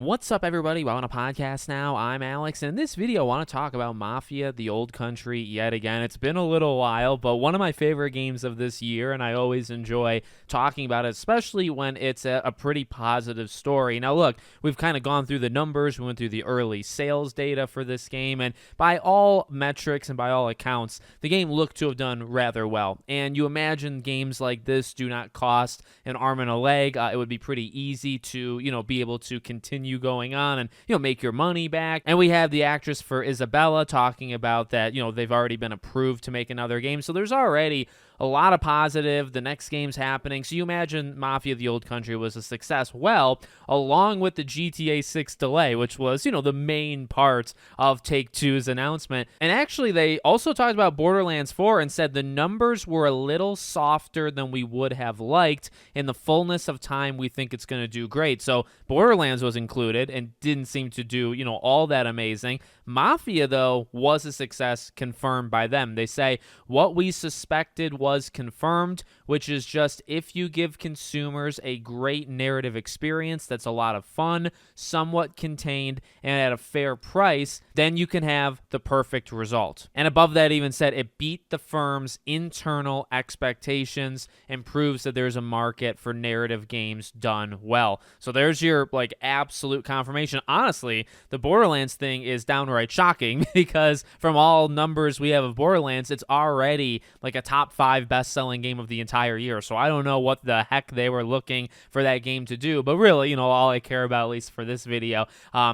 What's up, everybody? Welcome to podcast now. I'm Alex, and in this video, I want to talk about Mafia: The Old Country yet again. It's been a little while, but one of my favorite games of this year, and I always enjoy talking about it, especially when it's a pretty positive story. Now, look, we've kind of gone through the numbers. We went through the early sales data for this game, and by all metrics and by all accounts, the game looked to have done rather well. And you imagine games like this do not cost an arm and a leg. It would be pretty easy to, be able to continue going on and make your money back. And we have the actress for Isabella talking about that they've already been approved to make another game, so there's already a lot of positive. The next game's happening, so you imagine Mafia: The Old Country was a success. Well, along with the GTA 6 delay, which was the main part of Take-Two's announcement. And actually they also talked about Borderlands 4 and said the numbers were a little softer than we would have liked. In the fullness of time, we think it's going to do great. So Borderlands was included and didn't seem to do all that amazing. Mafia, though, was a success, confirmed by them. They say what we suspected was confirmed, which is just if you give consumers a great narrative experience that's a lot of fun, somewhat contained, and at a fair price, then you can have the perfect result. And above that even said it beat the firm's internal expectations and proves that there's a market for narrative games done well. So there's your absolute confirmation. Honestly, the Borderlands thing is downright shocking because from all numbers we have of Borderlands, it's already a top 5 best-selling game of the entire year. So I don't know what the heck they were looking for that game to do, but really, all I care about, at least for this video,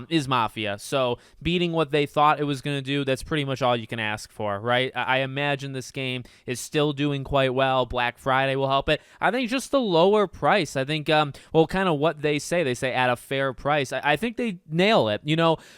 is Mafia. So beating what they thought it was going to do, that's pretty much all you can ask for, right? I imagine this game is still doing quite well. Black Friday will help it. I think just the lower price, I think, kind of what they say at a fair price. I think they nail it.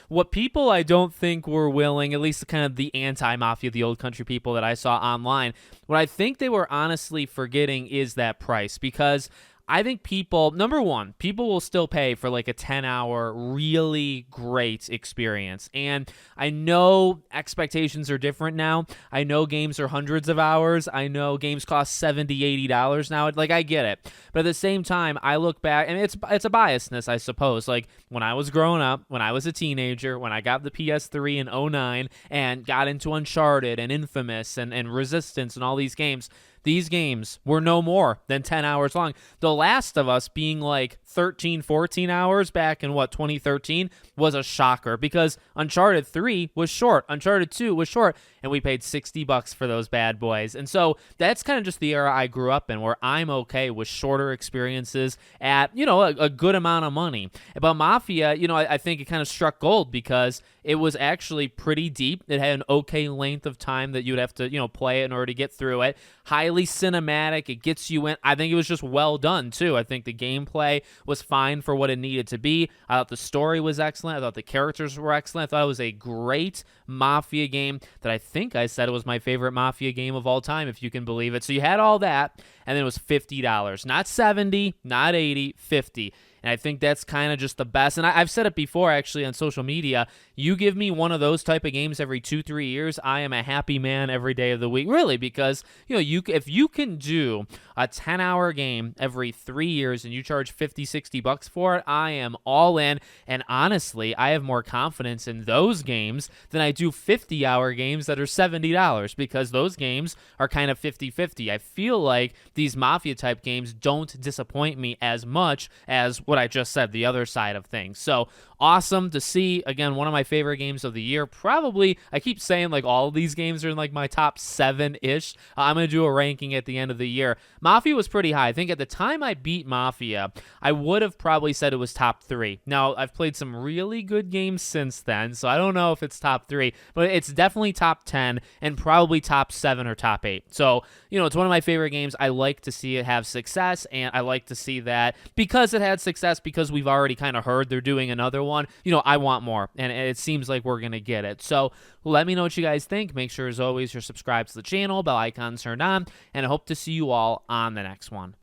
What people I don't think were willing, at least kind of the anti-Mafia: The Old Country people that I saw online, what I think they were honestly forgetting is that price, because I think people, number one, people will still pay for a 10-hour really great experience. And I know expectations are different now. I know games are hundreds of hours. I know games cost $70, $80 now. I get it. But at the same time, I look back, and it's a biasness, I suppose. When I was growing up, when I was a teenager, when I got the PS3 in '09 and got into Uncharted and Infamous and Resistance and all these games were no more than 10 hours long. The Last of Us being 13, 14 hours back in 2013 was a shocker, because Uncharted 3 was short, Uncharted 2 was short, and we paid $60 for those bad boys. And so that's kind of just the era I grew up in, where I'm okay with shorter experiences at, a good amount of money. But Mafia, I think it kind of struck gold because it was actually pretty deep. It had an okay length of time that you'd have to, play it in order to get through it. Highly cinematic. It gets you in. I think it was just well done, too. I think the gameplay was fine for what it needed to be. I thought the story was excellent. I thought the characters were excellent. I thought it was a great Mafia game that I think I said it was my favorite Mafia game of all time, if you can believe it. So you had all that, and then it was $50. Not $70, not $80, $50. And I think that's kind of just the best. And I've said it before, actually, on social media. You give me one of those type of games every 2-3 years, I am a happy man every day of the week. Really, because if you can do a 10-hour game every 3 years and you charge $50-$60 for it, I am all in. And honestly, I have more confidence in those games than I do 50-hour games that are $70, because those games are kind of 50-50. I feel like these Mafia type games don't disappoint me as much as what I just said, the other side of things. So awesome to see. Again, one of my favorite games of the year. Probably, I keep saying all of these games are in my top 7-ish. I'm going to do a ranking at the end of the year. Mafia was pretty high. I think at the time I beat Mafia, I would have probably said it was top 3. Now, I've played some really good games since then, so I don't know if it's top 3, but it's definitely top 10 and probably top 7 or top 8. So, it's one of my favorite games. I like to see it have success, and I like to see that because it had success, because we've already kind of heard they're doing another one. I want more, and it seems like we're going to get it. So let me know what you guys think. Make sure, as always, you're subscribed to the channel, bell icon turned on, and I hope to see you all on the next one.